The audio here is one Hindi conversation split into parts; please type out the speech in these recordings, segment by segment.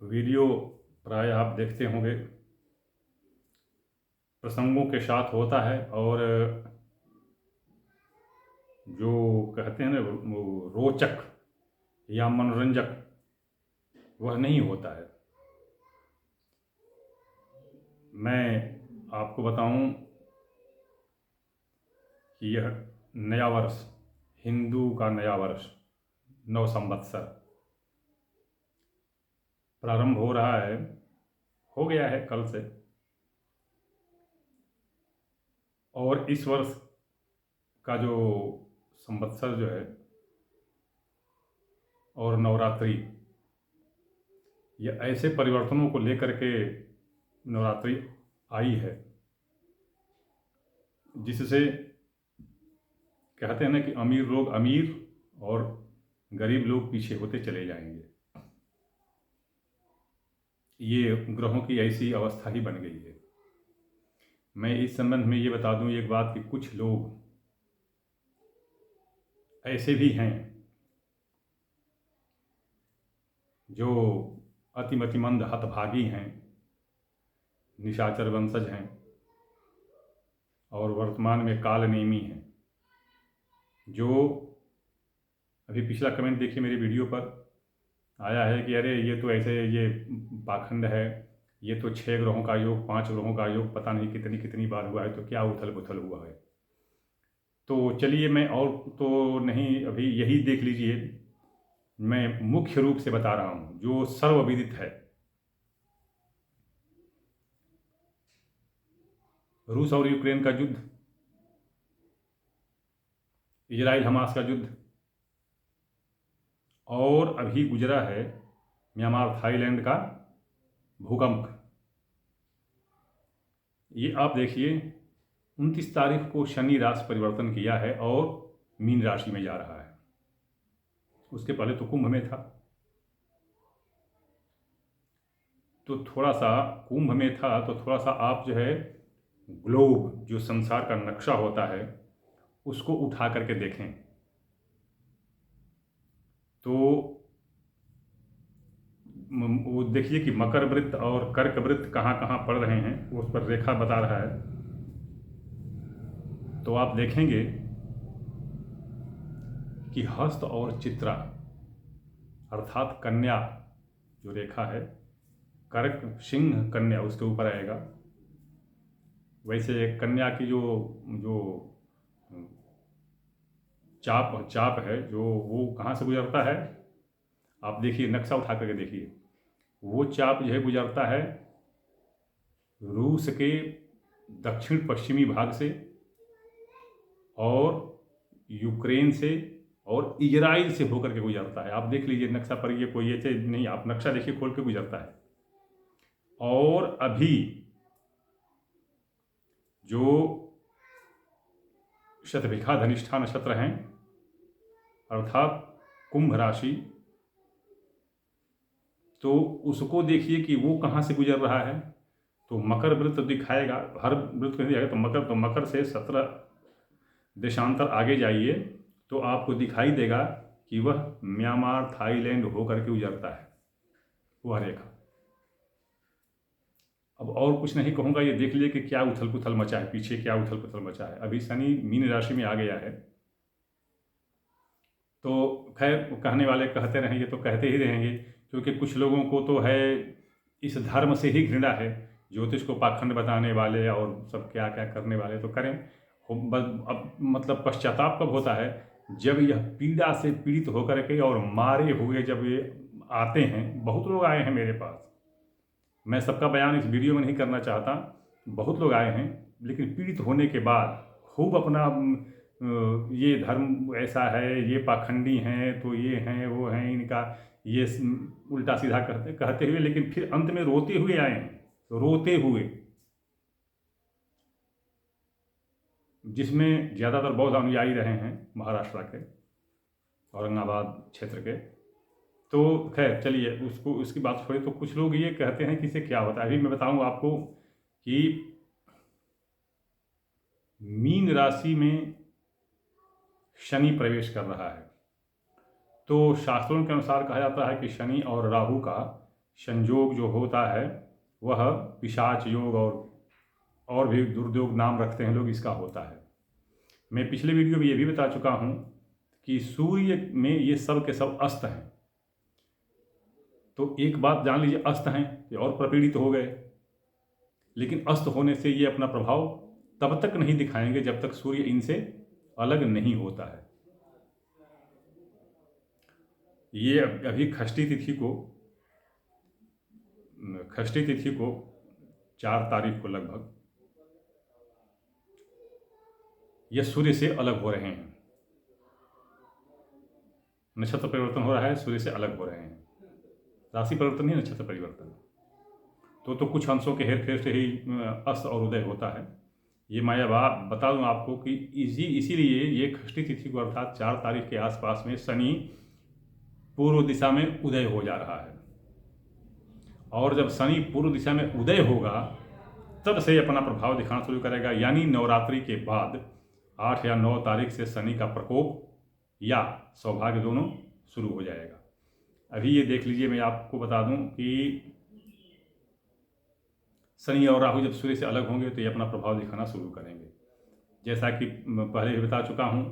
वीडियो प्राय आप देखते होंगे, प्रसंगों के साथ होता है और जो कहते हैं ना वो रोचक या मनोरंजक वह नहीं होता है। मैं आपको बताऊं कि यह नया वर्ष, हिंदू का नया वर्ष, नव संवत्सर प्रारंभ हो रहा है, हो गया है कल से। और इस वर्ष का जो संवत्सर जो है और नवरात्रि, ये ऐसे परिवर्तनों को लेकर के नवरात्रि आई है जिससे कहते हैं ना कि अमीर लोग अमीर और गरीब लोग पीछे होते चले जाएंगे। ये ग्रहों की ऐसी अवस्था ही बन गई है। मैं इस संबंध में ये बता दूं एक बात कि कुछ लोग ऐसे भी हैं जो अतिमतिमंद हतभागी हैं, निशाचर वंशज हैं और वर्तमान में कालनेमी हैं। जो अभी पिछला कमेंट देखिए मेरी वीडियो पर आया है कि अरे ये तो ऐसे ये पाखंड है, ये तो 6 ग्रहों का योग, 5 ग्रहों का योग पता नहीं कितनी कितनी बार हुआ है, तो क्या उथल पुथल हुआ है। तो चलिए मैं और तो नहीं, अभी यही देख लीजिए। मैं मुख्य रूप से बता रहा हूँ जो सर्वविदित है। रूस और यूक्रेन का युद्ध, इजराइल हमास का युद्ध, और अभी गुजरा है म्यांमार थाईलैंड का भूकंप। ये आप देखिए 29 तारीख को शनि राशि परिवर्तन किया है और मीन राशि में जा रहा है। उसके पहले तो कुंभ में था, तो थोड़ा सा कुंभ में था तो थोड़ा सा आप जो है ग्लोब, जो संसार का नक्शा होता है, उसको उठा करके देखें तो वो देखिए कि मकर वृत्त और कर्क वृत्त कहाँ कहाँ पड़ रहे हैं, वो उस पर रेखा बता रहा है। तो आप देखेंगे कि हस्त और चित्रा अर्थात कन्या जो रेखा है, कर्क सिंह कन्या उसके ऊपर आएगा। वैसे कन्या की जो जो चाप है, जो वो कहाँ से गुजरता है, आप देखिए नक्शा उठा करके देखिए। वो चाप जो है गुजरता है रूस के दक्षिण पश्चिमी भाग से और यूक्रेन से और इजराइल से होकर के गुजरता है। आप देख लीजिए नक्शा पर, ये कोई ऐसे नहीं, आप नक्शा देखिए खोल के गुजरता है। और अभी जो शतभिखा धनिष्ठा नक्षत्र हैं अर्थात कुंभ राशि, तो उसको देखिए कि वो कहाँ से गुजर रहा है। तो मकर वृत्त दिखाएगा, हर वृत्त नहीं जाएगा, तो मकर से 17 देशांतर आगे जाइए तो आपको दिखाई देगा कि वह म्यांमार थाईलैंड होकर के गुजरता है वह रेखा। अब और कुछ नहीं कहूँगा, ये देख लिए कि क्या उथल पुथल मचा है, पीछे क्या उथल पुथल मचा है। अभी शनि मीन राशि में आ गया है, तो खैर कहने वाले कहते रहेंगे तो कहते ही रहेंगे, क्योंकि कुछ लोगों को तो है इस धर्म से ही घृणा है। ज्योतिष को पाखंड बताने वाले और सब क्या क्या करने वाले तो करें। अब मतलब पश्चाताप कब होता है, जब यह पीड़ा से पीड़ित होकर के और मारे हुए जब ये आते हैं। बहुत लोग आए हैं मेरे पास, मैं सबका बयान इस वीडियो में नहीं करना चाहता। बहुत लोग आए हैं लेकिन पीड़ित होने के बाद खूब अपना ये धर्म ऐसा है, ये पाखंडी हैं, तो ये हैं वो हैं, इनका ये उल्टा सीधा कहते हुए, लेकिन फिर अंत में रोते हुए आए हैं। तो रोते हुए, जिसमें ज़्यादातर बौद्ध अनुयायी रहे हैं महाराष्ट्र के, औरंगाबाद क्षेत्र के। तो खैर चलिए उसको उसकी बात छोड़े। तो कुछ लोग ये कहते हैं कि इससे क्या होता है। अभी मैं बताऊं आपको कि मीन राशि में शनि प्रवेश कर रहा है। तो शास्त्रों के अनुसार कहा जाता है कि शनि और राहु का संयोग जो होता है वह पिशाच योग और भी दुर्योग नाम रखते हैं लोग, इसका होता है। मैं पिछले वीडियो में ये भी बता चुका हूँ कि सूर्य में ये सब के सब अस्त हैं। तो एक बात जान लीजिए, अस्त हैं ये और प्रपीड़ित हो गए, लेकिन अस्त होने से ये अपना प्रभाव तब तक नहीं दिखाएंगे जब तक सूर्य इनसे अलग नहीं होता है। ये अभी षष्ठी तिथि को 4 तारीख को लगभग ये सूर्य से अलग हो रहे हैं। नक्षत्र परिवर्तन हो रहा है, सूर्य से अलग हो रहे हैं। राशि परिवर्तन नहीं, नक्षत्र परिवर्तन। तो कुछ अंशों के हेर फेर से ही अस्त और उदय होता है। ये मैं बता दूं आपको कि इसीलिए ये षष्ठी तिथि को अर्थात 4 तारीख के आसपास में शनि पूर्व दिशा में उदय हो जा रहा है। और जब शनि पूर्व दिशा में उदय होगा तब से अपना प्रभाव दिखाना शुरू करेगा, यानी नवरात्रि के बाद 8 या 9 तारीख से शनि का प्रकोप या सौभाग्य दोनों शुरू हो जाएगा। अभी ये देख लीजिए, मैं आपको बता दूं कि शनि और राहु जब सूर्य से अलग होंगे तो ये अपना प्रभाव दिखाना शुरू करेंगे। जैसा कि पहले भी बता चुका हूँ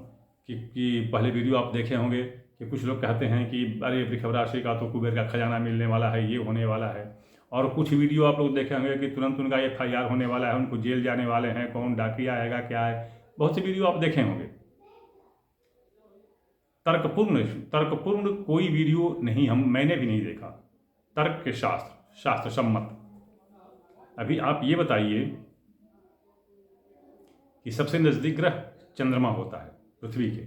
कि पहले वीडियो आप देखे होंगे कि कुछ लोग कहते हैं कि अरे वृषभ राशि का तो कुबेर का खजाना मिलने वाला है, ये होने वाला है। और कुछ वीडियो आप लोग देखे होंगे कि तुरंत उनका FIR होने वाला है, उनको जेल जाने वाले हैं, कौन डाकिया आएगा क्या है। बहुत से वीडियो आप देखे होंगे। तर्कपूर्ण कोई वीडियो नहीं, मैंने भी नहीं देखा। तर्क के शास्त्र सम्मत। अभी आप ये बताइए कि सबसे नजदीक ग्रह चंद्रमा होता है पृथ्वी के,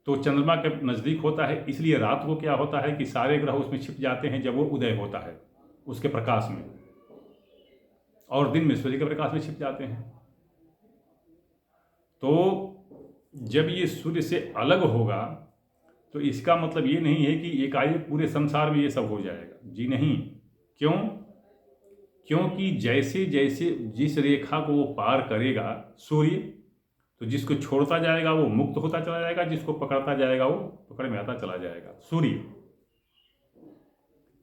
तो चंद्रमा के नजदीक होता है, इसलिए रात को क्या होता है कि सारे ग्रह उसमें छिप जाते हैं जब वो उदय होता है उसके प्रकाश में, और दिन में सूर्य के प्रकाश में छिप जाते हैं। तो जब ये सूर्य से अलग होगा तो इसका मतलब ये नहीं है कि एकाएक पूरे संसार में ये सब हो जाएगा। जी नहीं। क्यों? क्योंकि जैसे जैसे जिस रेखा को वो पार करेगा सूर्य, तो जिसको छोड़ता जाएगा वो मुक्त होता चला जाएगा, जिसको पकड़ता जाएगा वो पकड़ में आता चला जाएगा। सूर्य,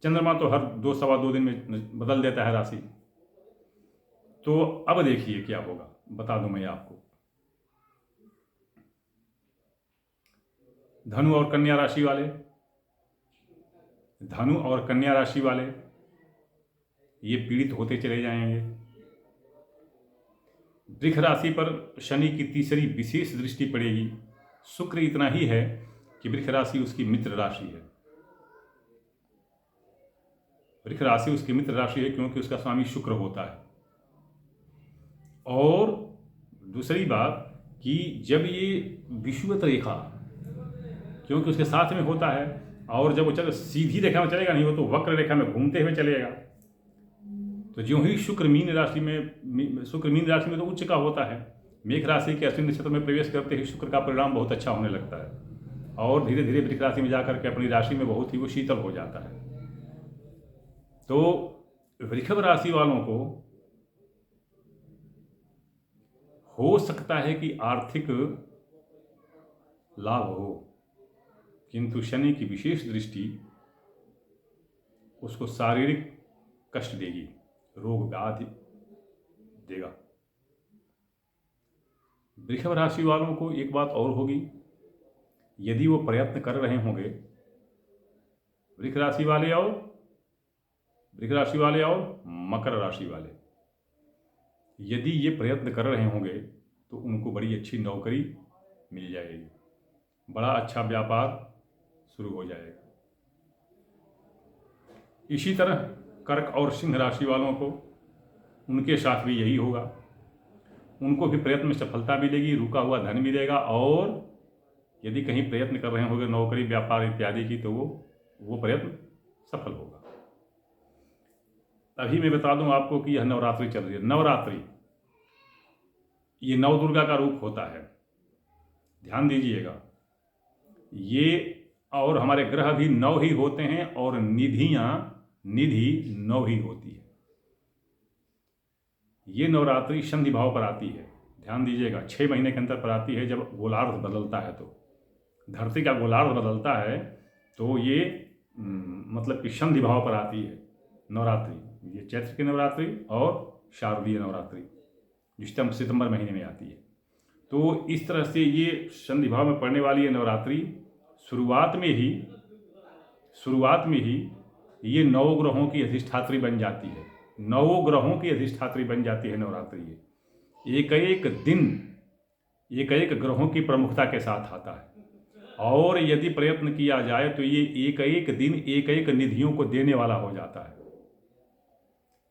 चंद्रमा तो हर 2-2.25 दिन में बदल देता है राशि। तो अब देखिए क्या होगा, बता दूं मैं आपको। धनु और कन्या राशि वाले ये पीड़ित होते चले जाएंगे। वृष राशि पर शनि की तीसरी विशेष दृष्टि पड़ेगी। शुक्र इतना ही है कि वृष राशि उसकी मित्र राशि है। वृष राशि उसकी मित्र राशि है क्योंकि उसका स्वामी शुक्र होता है। और दूसरी बात कि जब ये विषुवत रेखा, क्योंकि उसके साथ में होता है, और जब वो सीधी रेखा में चलेगा नहीं, वो तो वक्र रेखा में घूमते हुए चलेगा। तो ज्यों ही शुक्र मीन राशि में तो उच्च का होता है, मेष राशि के अश्विनी नक्षत्र में प्रवेश करते ही शुक्र का परिणाम बहुत अच्छा होने लगता है, और धीरे धीरे वृष राशि में जाकर के अपनी राशि में बहुत ही वो शीतल हो जाता है। तो वृषभ राशि वालों को हो सकता है कि आर्थिक लाभ हो, किंतु शनि की विशेष दृष्टि उसको शारीरिक कष्ट देगी, रोग व्याधि देगा। वृषभ राशि वालों को एक बात और होगी, यदि वो प्रयत्न कर रहे होंगे, वृष राशि वाले और मकर राशि वाले, यदि ये प्रयत्न कर रहे होंगे तो उनको बड़ी अच्छी नौकरी मिल जाएगी, बड़ा अच्छा व्यापार शुरू हो जाएगा। इसी तरह कर्क और सिंह राशि वालों को, उनके साथ भी यही होगा। उनको भी प्रयत्न में सफलता मिलेगी, रुका हुआ धन मिलेगा, और यदि कहीं प्रयत्न कर रहे होंगे नौकरी व्यापार इत्यादि की, तो वो प्रयत्न सफल होगा। अभी मैं बता दूं आपको कि यह नवरात्रि चल रही है। नवरात्रि ये नव दुर्गा का रूप होता है, ध्यान दीजिएगा। ये और हमारे ग्रह भी 9 ही होते हैं, और निधि 9 ही होती है। ये नवरात्रि संधि भाव पर आती है, ध्यान दीजिएगा। 6 महीने के अंतर पर आती है। जब गोलार्ध बदलता है, तो धरती का गोलार्ध बदलता है, तो ये मतलब कि संधि भाव पर आती है नवरात्रि। ये चैत्र की नवरात्रि और शारदीय नवरात्रि जो सितंबर महीने में आती है। तो इस तरह से ये संधि भाव में पड़ने वाली ये नवरात्रि शुरुआत में ही ये नवग्रहों की अधिष्ठात्री बन जाती है। नवग्रहों की अधिष्ठात्री बन जाती है नवरात्रि। ये एक एक ग्रहों की प्रमुखता के साथ आता है और यदि प्रयत्न किया जाए तो ये एक एक दिन एक एक निधियों को देने वाला हो जाता है।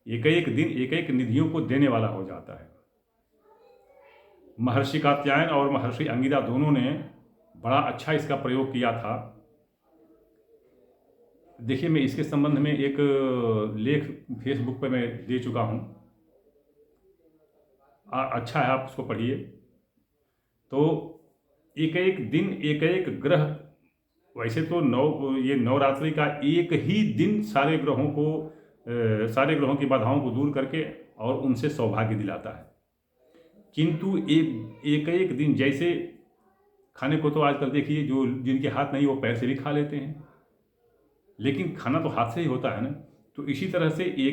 एक एक दिन एक एक निधियों को देने वाला हो जाता है। महर्षि कात्यायन और महर्षि अंगिरा दोनों ने बड़ा अच्छा इसका प्रयोग किया था। देखिए, मैं इसके संबंध में एक लेख फेसबुक पर मैं दे चुका हूँ, अच्छा है, आप उसको पढ़िए। तो एक एक दिन एक एक ग्रह, वैसे तो ये नवरात्रि का एक ही दिन सारे ग्रहों की बाधाओं को दूर करके और उनसे सौभाग्य दिलाता है। किंतु एक एक दिन, जैसे खाने को तो आजकल देखिए जो जिनके हाथ नहीं वो पैर से भी खा लेते हैं, लेकिन खाना तो हाथ से ही होता है ना। तो इसी तरह से ये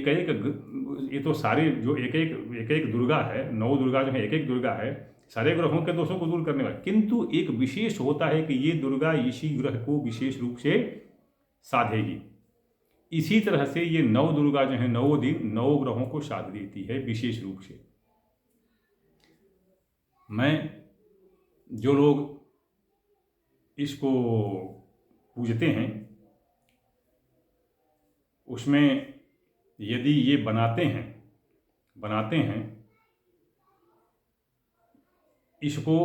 तो सारे जो एक एक दुर्गा है, 9 दुर्गा जो है, एक एक दुर्गा है, सारे ग्रहों के दोषों को दूर करने वाले। किंतु एक विशेष होता है कि ये दुर्गा इसी ग्रह को विशेष रूप से साधेगी। इसी तरह से ये 9 दुर्गा जो है 9 दिन 9 ग्रहों को साध देती है विशेष रूप से। जो लोग इसको पूजते हैं उसमें यदि ये बनाते हैं इसको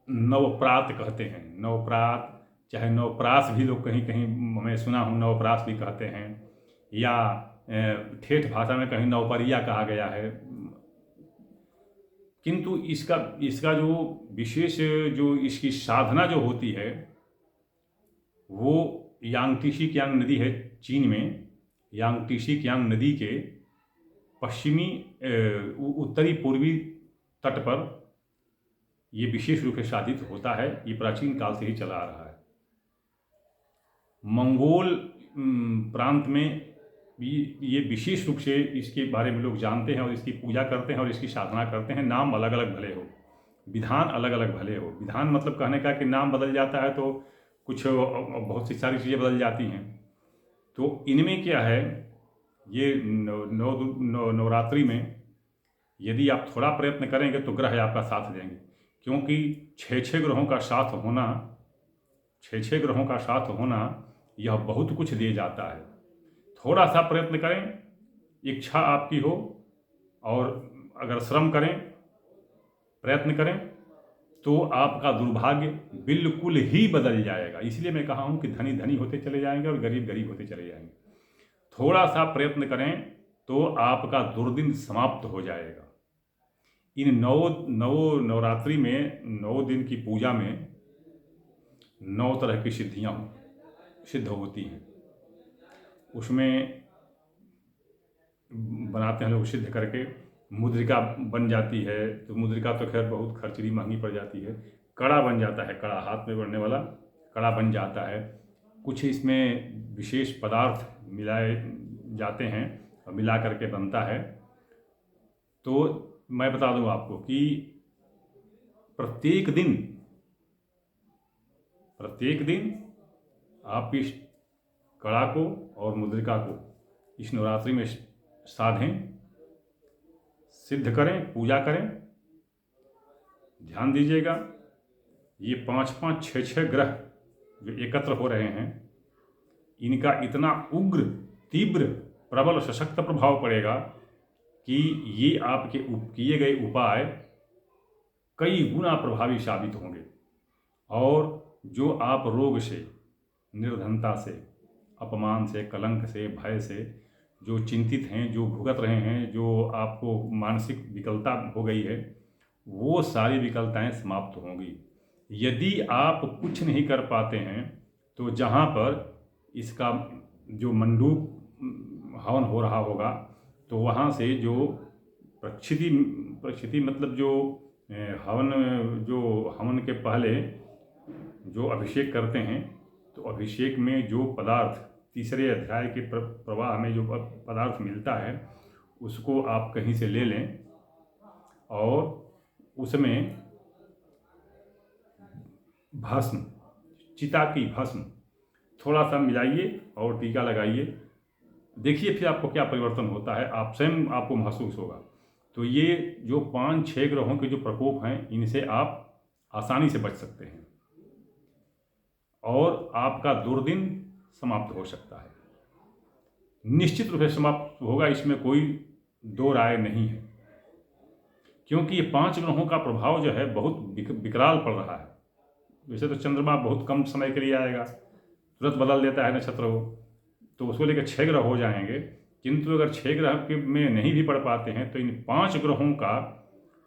नवप्रात कहते हैं। नवप्रात, चाहे नवप्रास भी लोग कहीं कहीं मैं सुना हूँ नवप्रास भी कहते हैं, या ठेठ भाषा में कहीं नवपरिया कहा गया है। किंतु इसका जो विशेष जो इसकी साधना जो होती है वो यांगटीसी कियांग नदी है चीन में। यांगटीसी कियांग नदी के पश्चिमी उत्तरी पूर्वी तट पर ये विशेष रूप से साधित होता है। ये प्राचीन काल से ही चला आ रहा है। मंगोल प्रांत में ये विशेष रूप से इसके बारे में लोग जानते हैं और इसकी पूजा करते हैं और इसकी साधना करते हैं। नाम अलग अलग भले हो, विधान अलग अलग भले हो। विधान मतलब कहने का कि नाम बदल जाता है तो कुछ बहुत सी सारी चीज़ें बदल जाती हैं। तो इनमें क्या है, ये नवरात्रि में यदि आप थोड़ा प्रयत्न करेंगे तो ग्रह आपका साथ देंगे, क्योंकि 6 ग्रहों का साथ होना यह बहुत कुछ दे जाता है। थोड़ा सा प्रयत्न करें, इच्छा आपकी हो और अगर श्रम करें, प्रयत्न करें तो आपका दुर्भाग्य बिल्कुल ही बदल जाएगा। इसलिए मैं कहा हूं कि धनी धनी होते चले जाएंगे और गरीब गरीब होते चले जाएंगे। थोड़ा सा प्रयत्न करें तो आपका दुर्दिन समाप्त हो जाएगा। इन नवरात्रि में 9 दिन की पूजा में 9 तरह की सिद्धियां सिद्ध होती हैं। उसमें बनाते हैं लोग सिद्ध करके, मुद्रिका बन जाती है। तो मुद्रिका तो खैर बहुत खर्चीली महंगी पड़ जाती है। कड़ा बन जाता है, कड़ा हाथ में बढ़ने वाला कड़ा बन जाता है। कुछ इसमें विशेष पदार्थ मिलाए जाते हैं और मिला करके बनता है। तो मैं बता दूं आपको कि प्रत्येक दिन आप इस कड़ा को और मुद्रिका को इस नवरात्रि में साधें, सिद्ध करें, पूजा करें। ध्यान दीजिएगा, ये 5-5, 6-6 ग्रह जो एकत्र हो रहे हैं, इनका इतना उग्र, तीव्र, प्रबल, सशक्त प्रभाव पड़ेगा कि ये आपके किए गए उपाय कई गुना प्रभावी साबित होंगे। और जो आप रोग से, निर्धनता से, अपमान से, कलंक से, भय से जो चिंतित हैं, जो भुगत रहे हैं, जो आपको मानसिक विकलता हो गई है, वो सारी विकलताएं समाप्त होंगी। यदि आप कुछ नहीं कर पाते हैं तो जहाँ पर इसका जो मंडूक हवन हो रहा होगा तो वहाँ से जो प्रक्षिति मतलब जो हवन के पहले जो अभिषेक करते हैं, तो अभिषेक में जो पदार्थ तीसरे अध्याय के प्रवाह में जो पदार्थ मिलता है उसको आप कहीं से ले लें और उसमें भस्म, चिता की भस्म थोड़ा सा मिलाइए और टीका लगाइए। देखिए फिर आपको क्या परिवर्तन होता है, आप स्वयं आपको महसूस होगा। तो ये जो 5-6 ग्रहों के जो प्रकोप हैं इनसे आप आसानी से बच सकते हैं और आपका दुर्दिन समाप्त हो सकता है, निश्चित रूप से समाप्त होगा, इसमें कोई दो राय नहीं है। क्योंकि ये 5 ग्रहों का प्रभाव जो है बहुत विकराल पड़ रहा है। वैसे तो चंद्रमा बहुत कम समय के लिए आएगा, तुरंत बदल देता है नक्षत्र को, तो उसको लेकर 6 ग्रह हो जाएंगे। किंतु अगर 6 ग्रह में नहीं भी पढ़ पाते हैं तो इन 5 ग्रहों का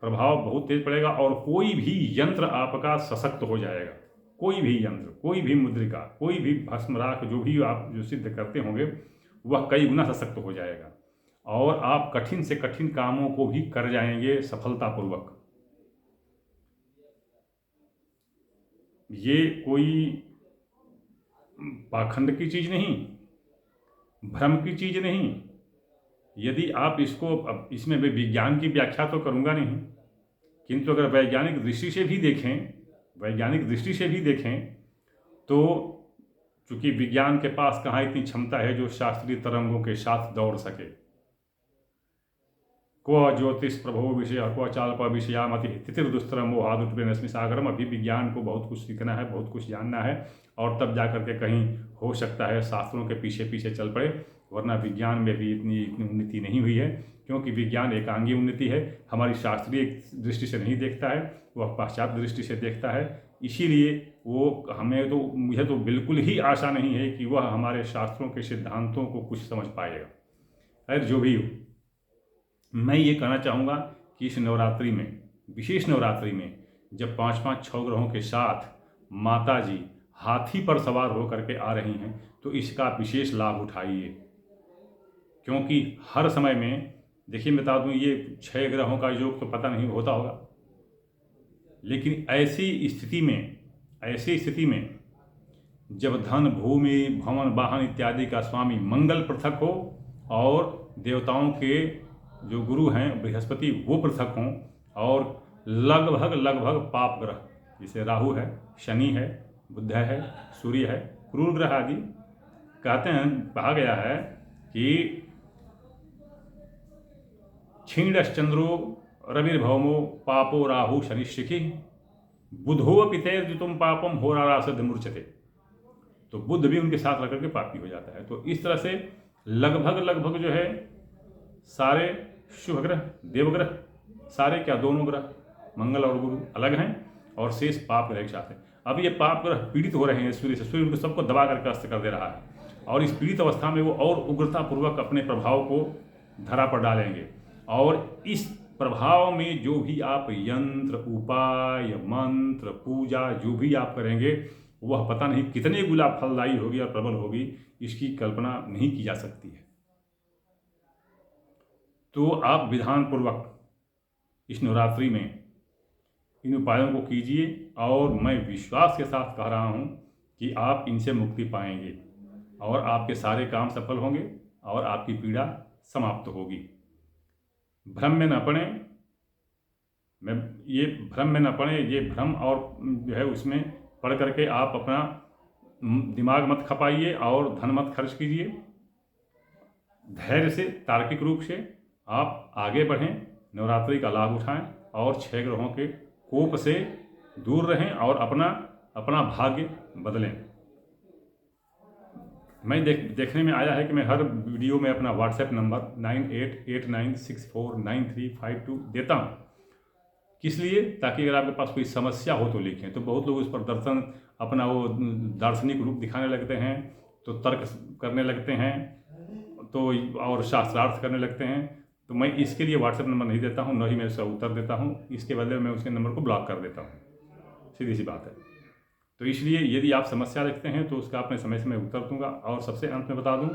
प्रभाव बहुत तेज पड़ेगा और कोई भी यंत्र आपका सशक्त हो जाएगा। कोई भी यंत्र, कोई भी मुद्रिका, कोई भी भस्म राख जो भी आप जो सिद्ध करते होंगे वह कई गुना सशक्त हो जाएगा और आप कठिन से कठिन कामों को भी कर जाएंगे सफलतापूर्वक। ये कोई पाखंड की चीज़ नहीं, भ्रम की चीज़ नहीं। यदि आप इसको, अब इसमें मैं विज्ञान की व्याख्या तो करूँगा नहीं, किंतु अगर वैज्ञानिक दृष्टि से भी देखें तो चूँकि विज्ञान के पास कहाँ इतनी क्षमता है जो शास्त्रीय तरंगों के साथ दौड़ सके। क्व ज्योतिष प्रभो विषय क्व चाल्प विषयामति तिथिर्दुस्तरम मोहादुटवेनस्मि सागरम। अभी विज्ञान को बहुत कुछ सीखना है, बहुत कुछ जानना है और तब जा करके कहीं हो सकता है शास्त्रों के पीछे पीछे चल पड़े, वरना विज्ञान में भी इतनी उन्नति नहीं हुई है। क्योंकि विज्ञान एकांगी उन्नति है, हमारी शास्त्रीय दृष्टि से नहीं देखता है, वह पाश्चात्य दृष्टि से देखता है। इसीलिए मुझे तो बिल्कुल ही आशा नहीं है कि वह हमारे शास्त्रों के सिद्धांतों को कुछ समझ पाएगा। अरे जो भी हो, मैं ये कहना चाहूँगा कि इस नवरात्रि में, विशेष नवरात्रि में, जब 5-5-6 ग्रहों के साथ माता जी हाथी पर सवार होकर के आ रही हैं तो इसका विशेष लाभ उठाइए। क्योंकि हर समय में, देखिए मैं बता दूँ, ये 6 ग्रहों का योग तो पता नहीं होता होगा, लेकिन ऐसी स्थिति में जब धन, भूमि, भवन, वाहन इत्यादि का स्वामी मंगल पृथक हो और देवताओं के जो गुरु हैं बृहस्पति वो पृथक हों और लगभग पाप ग्रह जैसे राहु है, शनि है, बुध है, सूर्य है, क्रूर ग्रह आदि, कहते हैं, कहा गया है कि क्षीणश्चंद्रो रविर्भौमो पापो राहु शनिशिखि बुधो पितेर्जुतुम पापम होरारासद मूर्छते। तो बुध भी उनके साथ रखकर के पापी हो जाता है। तो इस तरह से लगभग जो है सारे शुभ ग्रह, देवग्रह, सारे क्या, दोनों ग्रह मंगल और गुरु अलग हैं और शेष पाप ग्रह के साथ हैं। अब ये पाप ग्रह पीड़ित हो रहे हैं सूर्य से, सूर्य उनको सबको दबा करके अस्त कर दे रहा है और इस पीड़ित अवस्था में वो और उग्रतापूर्वक अपने प्रभाव को धरा पर डालेंगे और इस प्रभाव में जो भी आप यंत्र, उपाय, मंत्र, पूजा जो भी आप करेंगे वह पता नहीं कितने गुना फलदायी होगी और प्रबल होगी, इसकी कल्पना नहीं की जा सकती है। तो आप विधानपूर्वक इस नवरात्रि में इन उपायों को कीजिए और मैं विश्वास के साथ कह रहा हूँ कि आप इनसे मुक्ति पाएंगे और आपके सारे काम सफल होंगे और आपकी पीड़ा समाप्त होगी। भ्रम में न पड़े, ये भ्रम और जो है उसमें पढ़ करके आप अपना दिमाग मत खपाइए और धन मत खर्च कीजिए। धैर्य से, तार्किक रूप से आप आगे बढ़ें, नवरात्रि का लाभ उठाएं और 6 ग्रहों के कोप से दूर रहें और अपना भाग्य बदलें। मैं देखने में आया है कि मैं हर वीडियो में अपना व्हाट्सएप नंबर 9889649352 देता हूँ। किस लिए? ताकि अगर आपके पास कोई समस्या हो तो लिखें। तो बहुत लोग उस पर अपना वो दार्शनिक रूप दिखाने लगते हैं, तो तर्क करने लगते हैं, तो और शास्त्रार्थ करने लगते हैं। तो मैं इसके लिए व्हाट्सएप नंबर नहीं देता हूँ, न ही मैं उसका उत्तर देता हूँ। इसके बदले में उसके नंबर को ब्लॉक कर देता हूँ, सीधी सी बात है। तो इसलिए यदि आप समस्या रखते हैं तो उसका अपने समय से मैं उत्तर दूंगा। और सबसे अंत में बता दूं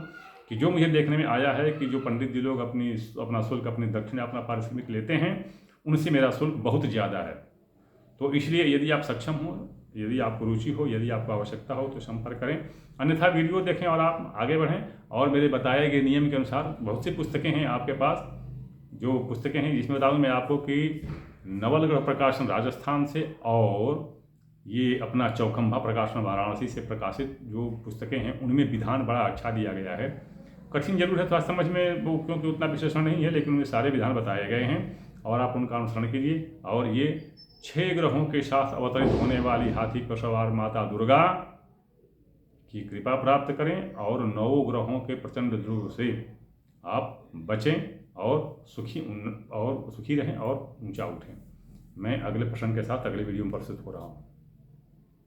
कि जो मुझे देखने में आया है कि जो पंडित जी लोग अपना शुल्क, अपनी दक्षिणा, अपना पारिश्रमिक लेते हैं, उनसे मेरा शुल्क बहुत ज़्यादा है। तो इसलिए यदि आप सक्षम हो यदि आपको रुचि हो, यदि आपको आवश्यकता हो तो संपर्क करें, अन्यथा वीडियो देखें और आप आगे बढ़ें। और मेरे बताए गए नियम के अनुसार बहुत सी पुस्तकें हैं आपके पास, जो पुस्तकें हैं जिसमें बता दूँ मैं आपको कि नवलगढ़ प्रकाशन राजस्थान से और ये अपना चौखंबा प्रकाशन वाराणसी से प्रकाशित जो पुस्तकें हैं उनमें विधान बड़ा अच्छा दिया गया है। कठिन जरूर है थोड़ा समझ में वो, क्योंकि उतना विश्लेषण नहीं है, लेकिन उनमें सारे विधान बताए गए हैं और आप उनका अनुसरण कीजिए। और ये 6 ग्रहों के साथ अवतरित होने वाली हाथी पर सवार माता दुर्गा की कृपा प्राप्त करें और 9 ग्रहों के प्रचंड ध्रुव से आप बचें और सुखी रहें और ऊंचा उठें। मैं अगले प्रसंग के साथ अगले वीडियो में प्रस्तुत हो रहा हूँ।